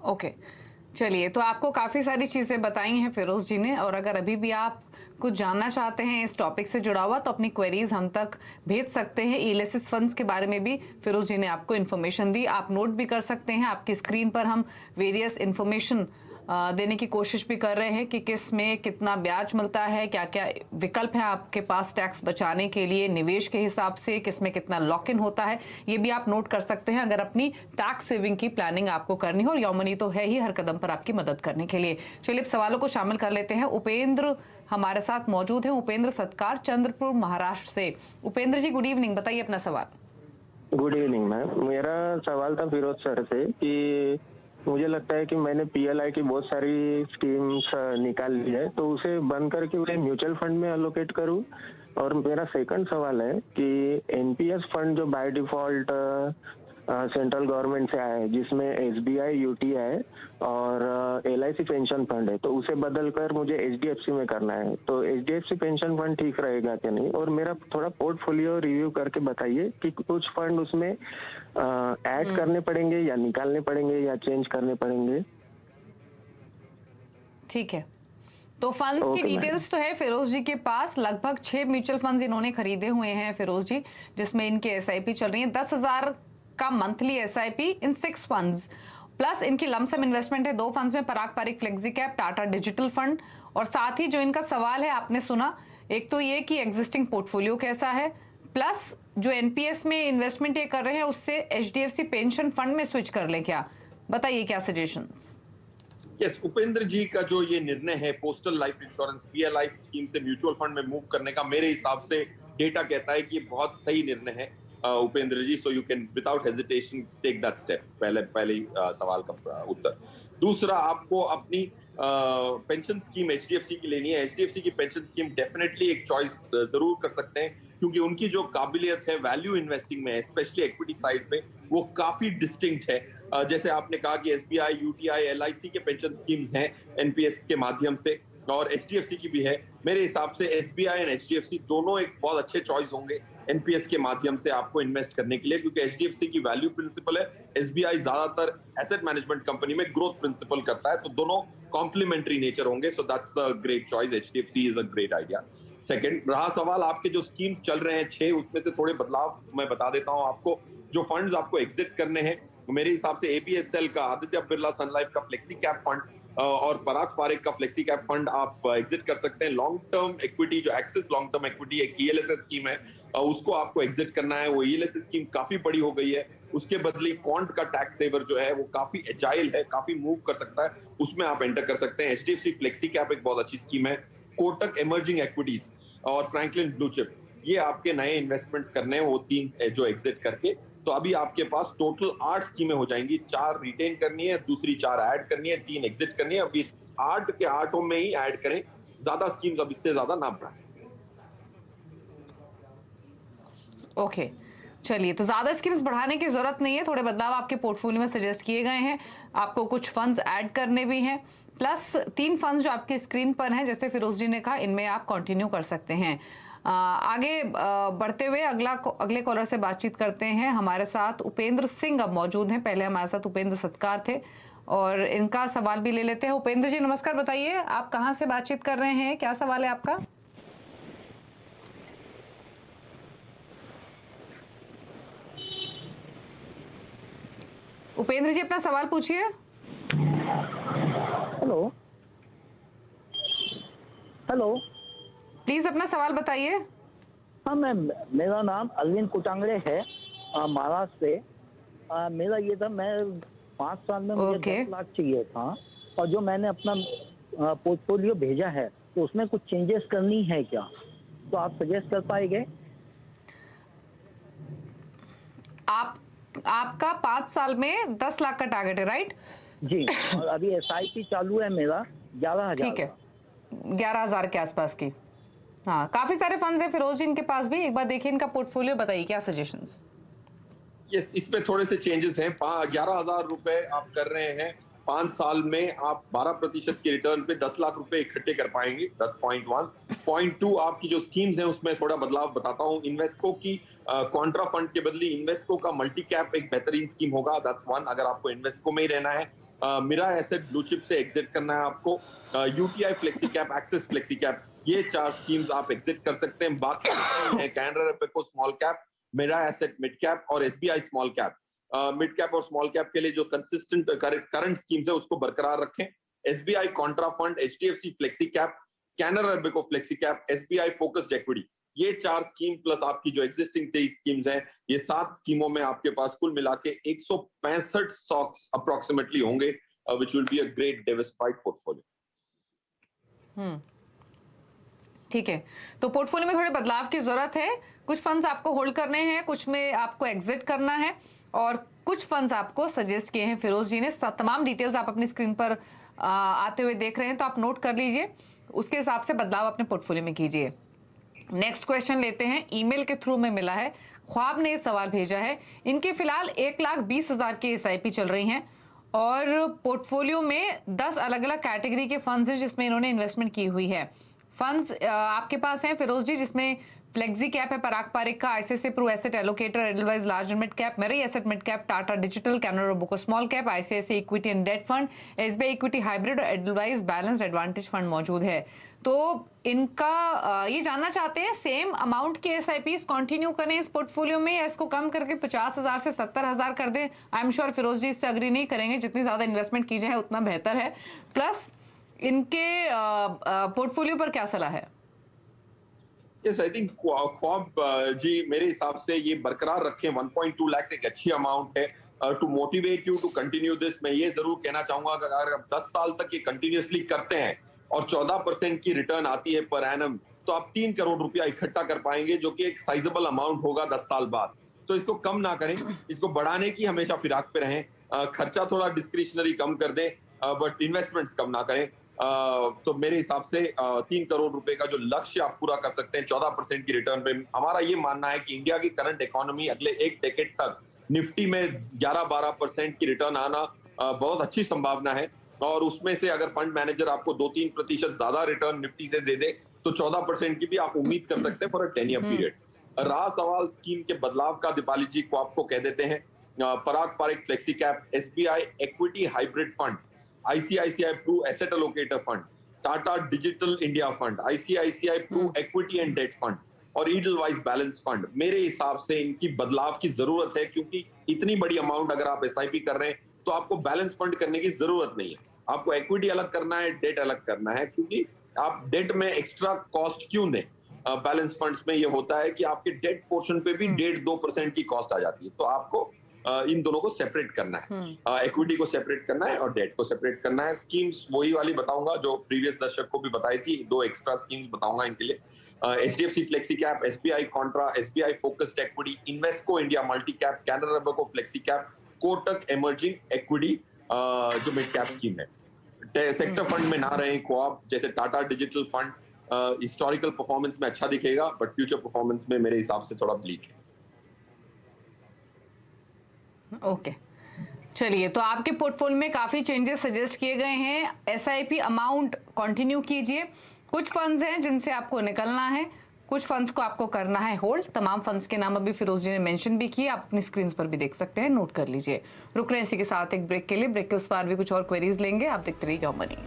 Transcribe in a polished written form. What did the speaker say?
Okay, चलिए, तो आपको काफ़ी सारी चीज़ें बताई हैं फिरोज़ जी ने, और अगर अभी भी आप कुछ जानना चाहते हैं इस टॉपिक से जुड़ा हुआ, तो अपनी क्वेरीज हम तक भेज सकते हैं। इलिसिट फंड्स के बारे में भी फिरोज़ जी ने आपको इन्फॉर्मेशन दी, आप नोट भी कर सकते हैं। आपकी स्क्रीन पर हम वेरियस इन्फॉर्मेशन देने की कोशिश भी कर रहे हैं कि किस में कितना ब्याज मिलता है, क्या क्या विकल्प हैं आपके पास टैक्स बचाने के लिए, निवेश के हिसाब से किस में कितना लॉक इन होता है, ये भी आप नोट कर सकते हैं अगर अपनी टैक्स सेविंग की प्लानिंग आपको करनी हो। और योर मनी तो है ही हर कदम पर आपकी मदद करने के लिए। चलिए अब सवालों को शामिल कर लेते हैं। उपेंद्र हमारे साथ मौजूद हैं, उपेंद्र सत्कार, चंद्रपुर, महाराष्ट्र से। उपेंद्र जी, गुड इवनिंग, बताइए अपना सवाल। Good evening ma'am. मेरा सवाल था फिरोज सर से कि मुझे लगता है कि मैंने पीएलआई की बहुत सारी स्कीम्स निकाल ली है, तो उसे बंद करके उसे म्यूचुअल फंड में अलोकेट करूं। और मेरा सेकंड सवाल है कि एनपीएस फंड जो बाय डिफॉल्ट सेंट्रल गवर्नमेंट से आया है, जिसमें एसबीआई, यूटीआई और एलआईसी पेंशन फंड है, तो उसे बदलकर मुझे एचडीएफसी में करना है, तो एचडीएफसी पेंशन फंड ठीक रहेगा क्या नहीं? और मेरा थोड़ा पोर्टफोलियो रिव्यू करके बताइए कि कुछ फंड उसमें ऐड करने पड़ेंगे या निकालने पड़ेंगे या चेंज करने पड़ेंगे। ठीक है, तो फंड्स की डिटेल्स तो है फिरोज जी के पास। लगभग 6 म्यूचुअल फंड्स इन्होंने खरीदे हुए हैं फिरोज जी, जिसमें इनके एसआईपी चल रही है 10,000 का monthly SIP in 6 funds, plus इनकी लमसम इन्वेस्टमेंट है 2 फंड्स में, Parag Parikh flexi cap, Tata digital fund. और साथ ही जो इनका सवाल है आपने सुना, एक तो ये कि एग्जिस्टिंग पोर्टफोलियो कैसा है, प्लस जो एनपीएस में इन्वेस्टमेंट ये कर रहे हैं उससे एचडीएफसी पेंशन फंड में स्विच कर ले क्या? बताइए क्या सजेशंस। यस, उपेंद्र जी का जो ये निर्णय है postal life insurance PLI scheme से म्यूचुअल फंड में मूव करने का, मेरे हिसाब से डेटा कहता है कि ये बहुत सही निर्णय है Upendra ji. So you can without hesitation take that step. पहले ही सवाल का उत्तर। दूसरा, आपको अपनी पेंशन स्कीम एचडीएफसी की लेनी है। एचडीएफसी की पेंशन स्कीम डेफिनेटली एक चॉइस जरूर कर सकते हैं, क्योंकि उनकी जो काबिलियत है वैल्यू इन्वेस्टिंग में, स्पेशली इक्विटी साइड पे, वो काफी डिस्टिंक्ट है। जैसे आपने कहा कि एसबीआई, यूटीआई, एलआईसी के पेंशन स्कीम्स हैं एनपीएस के माध्यम से, और एचडीएफसी की भी है। मेरे हिसाब से एसबीआई एंड एचडीएफसी दोनों एक बहुत अच्छे चॉइस होंगे एनपीएस के माध्यम से आपको इन्वेस्ट करने के लिए, क्योंकि एचडीएफसी की वैल्यू प्रिंसिपल है, एसबीआई ज्यादातर एसेट मैनेजमेंट कंपनी में ग्रोथ प्रिंसिपल करता है, तो दोनों कॉम्प्लीमेंट्री नेचर होंगे। So that's a great choice, HDFC is a great idea. Second, रहा सवाल आपके जो स्कीम्स चल रहे हैं 6, उसमें से थोड़े बदलाव मैं बता देता हूं आपको। जो फंड्स आपको एग्जिट करने हैं, मेरे हिसाब से एबीएसएल का, आदित्य बिरला सन लाइफ का फ्लेक्सी कैप फंड और पराग पारिक का फ्लेक्सी कैप फंड आप एग्जिट कर सकते हैं। लॉन्ग टर्म इक्विटी जो एक्सिस लॉन्ग टर्म इक्विटी एक ईएलएसएस स्कीम है, उसको आपको एग्जिट करना है। वो ईएलएसएस स्कीम काफी बड़ी हो गई है, उसके बदले क्वांट का टैक्स सेवर जो है वो काफी एजाइल है, काफी मूव कर सकता है, उसमें आप एंटर कर सकते हैं। एचडीएफसी फ्लेक्सी कैप एक बहुत अच्छी स्कीम है। कोटक इमर्जिंग इक्विटीज और फ्रैंकलिन ब्लू चिप, ये आपके नए इन्वेस्टमेंट्स करने हैं, वो 3 जो एग्जिट करके। तो अभी आपके पास टोटल 8 स्कीमें हो जाएंगी। 4 रिटेन करनी है, दूसरी 4 ऐड करनी है, 3 एग्जिट करनी है। अभी 8 के 8 में ही ऐड करें, ज्यादा स्कीम्स अब इससे ज्यादा ना बढ़ाएं। ओके, चलिए, तो ज्यादा स्कीम्स बढ़ाने की जरूरत नहीं है, थोड़े बदलाव आपके पोर्टफोलियो में सजेस्ट किए गए हैं। आपको कुछ फंड्स ऐड करने भी हैं, प्लस 3 फंड्स जो आपकी स्क्रीन पर हैं, जैसे फिरोज जी ने कहा, इनमें आप कंटिन्यू कर सकते हैं। आगे बढ़ते हुए अगले कॉलर से बातचीत करते हैं। हमारे साथ उपेंद्र सिंह अब मौजूद हैं, पहले हमारे साथ उपेंद्र सत्कार थे, और इनका सवाल भी ले लेते हैं। उपेंद्र जी नमस्कार, बताइए आप कहाँ से बातचीत कर रहे हैं, क्या सवाल है आपका? उपेंद्र जी अपना सवाल पूछिए। हेलो हेलो, प्लीज अपना सवाल बताइए। हाँ मैम, मेरा नाम अरविंद कुटांगड़े है, महाराष्ट्र से। मेरा ये था, मैं 5 साल में मुझे 10 लाख चाहिए था, और जो मैंने अपना पोर्टफोलियो भेजा है तो उसमें कुछ चेंजेस करनी है क्या, तो आप सजेस्ट कर पाएंगे? आपका 5 साल में 10 लाख का टारगेट है, राइट? जी, और अभी एसआईपी चालू है मेरा 11,000। ठीक है, 11,000 के आसपास की। हाँ, काफी सारे फंड्स हैं फिरोज जी इनके पास भी। एक बार देखिए इनका पोर्टफोलियो, बताइए क्या सजेशंस। यस, इस पे थोड़े से चेंजेस हैं। 11,000 रुपए आप कर रहे हैं, 5 साल में आप 12% की रिटर्न पे 10 लाख रुपए इकट्ठे कर पाएंगे। 10.1 पॉइंट 2 आपकी जो स्कीम्स हैं उसमें थोड़ा बदलाव बताता हूं। इन्वेस्को की कॉन्ट्रा फंड के बदले इन्वेस्को का मल्टी कैप एक बेहतरीन स्कीम होगा, दैट्स वन, अगर आपको इन्वेस्को में ही रहना है। मिरा एसेट ब्लू चिप से एग्जिट करना है आपको, UTI flexi cap, axis flexi cap, ये 4 स्कीम्स आप एग्जिट कर सकते हैं। बाकी है Canara Robeco small cap, Mirae asset mid cap और SBI small cap. Mid cap और स्मॉल कैप के लिए जो कंसिस्टेंट करंट स्कीम्स है उसको बरकरार रखें। SBI contra fund, HDFC flexi cap, Canara Robeco flexi cap, SBI focused equity, ये 4 स्कीम प्लस आपकी जो एग्जिस्टिंग 23 स्कीम्स हैं, ये 7 स्कीमों में आपके पास कुल मिला के 165 स्टॉक्स अप्रोक्सीमेटली होंगे, which will be a great diversified portfolio. ठीक है, तो पोर्टफोलियो में थोड़े बदलाव की जरूरत है। कुछ फंड्स आपको होल्ड करने हैं, कुछ में आपको एग्जिट करना है और कुछ फंड्स आपको सजेस्ट किए हैं फिरोज जी ने। तमाम डिटेल्स आप अपनी स्क्रीन पर आते हुए देख रहे हैं, तो आप नोट कर लीजिए, उसके हिसाब से बदलाव अपने पोर्टफोलियो में कीजिए। नेक्स्ट क्वेश्चन लेते हैं, ईमेल के थ्रू में मिला है। ख्वाब ने सवाल भेजा है, इनके फिलहाल 1,20,000 की एसआईपी चल रही हैं और पोर्टफोलियो में 10 अलग अलग कैटेगरी के फंड्स हैं जिसमें इन्होंने इन्वेस्टमेंट की हुई है। फंड्स आपके पास हैं फिरोज जी, जिसमें फ्लेक्सी कैप है पराग पारिक का, ICICI Pru asset allocator, Edelweiss large mid cap, Mirae asset mid cap, Tata digital, Canara Robeco small cap, ICICI equity and debt fund, SBI equity hybrid और एडलवाइज बैलेंस्ड एडवांटेज फंड मौजूद है। तो इनका ये जानना चाहते हैं, सेम अमाउंट की एसआईपीज कंटिन्यू करें इस पोर्टफोलियो में या इसको कम करके 50,000 से 70,000 कर दें? आई एम श्योर फिरोज जी इससे अग्री नहीं करेंगे, जितनी ज्यादा इन्वेस्टमेंट की जाए उतना बेहतर है। प्लस इनके पोर्टफोलियो पर क्या सलाह है? यस, आई थिंक ख्वाब जी मेरे हिसाब से ये बरकरार रखें। 1.2 लाख एक अच्छी अमाउंट है to motivate you to continue this. मैं ये जरूर कहना चाहूंगा कि अगर आप 10 साल तक ये कंटिन्यूअसली करते हैं और 14% की रिटर्न आती है पर एनम, तो आप 3 करोड़ रुपया इकट्ठा कर पाएंगे, जो कि एक साइजेबल अमाउंट होगा 10 साल बाद। तो इसको कम ना करें, इसको बढ़ाने की हमेशा फिराक पे रहें। खर्चा थोड़ा डिस्क्रिशनरी कम कर दें, बट इन्वेस्टमेंट्स कम ना करें। तो मेरे हिसाब से 3 करोड़ रुपए का जो लक्ष्य आप पूरा कर सकते हैं 14% की रिटर्न पे। हमारा ये मानना है कि इंडिया की करंट इकोनॉमी अगले एक डेकेड तक निफ्टी में 11-12% की रिटर्न आना बहुत अच्छी संभावना है, और उसमें से अगर फंड मैनेजर आपको 2-3% ज्यादा रिटर्न निफ्टी से दे दे तो 14% की भी आप उम्मीद कर सकते हैं फॉर अ 10 ईयर पीरियड। रहा सवाल स्कीम के बदलाव का, दीपाली जी को आपको कह देते हैं, Parag Parikh flexi cap, SBI equity hybrid fund, ICICI Pru asset allocator fund, Tata digital India fund, ICICI Pru equity and debt fund और ईडलवाइज बैलेंस फंड। मेरे हिसाब से इनकी बदलाव की जरूरत है, क्योंकि इतनी बड़ी अमाउंट अगर आप एसआईपी कर रहे हैं तो आपको बैलेंस फंड करने की जरूरत नहीं है। आपको इक्विटी अलग करना है, डेट अलग करना है, क्योंकि आप डेट में एक्स्ट्रा कॉस्ट क्यों दें? बैलेंस फंड्स में ये होता है कि आपके डेट पोर्शन पे भी 1.5-2% की कॉस्ट आ जाती है, तो आपको इन दोनों को सेपरेट करना है, इक्विटी को सेपरेट करना है और डेट को सेपरेट करना है। स्कीम्स वही वाली बताऊंगा जो प्रीवियस दर्शक को भी बताई थी, 2 एक्स्ट्रा स्कीम्स बताऊंगा इनके लिए। HDFC flexi cap, SBI contra, SBI focused equity, Invesco India multi cap, Canara Robeco flexi cap, Kotak emerging equity जो मिड कैप स्कीम है। सेक्टर फंड में ना रहे ख्वाब, जैसे Tata digital fund historical performance में अच्छा दिखेगा, बट फ्यूचर परफॉर्मेंस में मेरे हिसाब से थोड़ा ब्लीक है। ओके, चलिए, तो आपके पोर्टफोलियो में काफी चेंजेस सजेस्ट किए गए हैं। एसआईपी अमाउंट कंटिन्यू कीजिए। कुछ फंड्स हैं जिनसे आपको निकलना है, कुछ फंड्स को आपको करना है होल्ड। तमाम फंड्स के नाम अभी फिरोज जी ने मेंशन भी किए, आप अपनी स्क्रीन पर भी देख सकते हैं, नोट कर लीजिए। रुक रहे हैं इसी के साथ एक ब्रेक के लिए। ब्रेक के उस पार भी कुछ और क्वेरीज लेंगे, आप देखते रहिए जॉब मनी।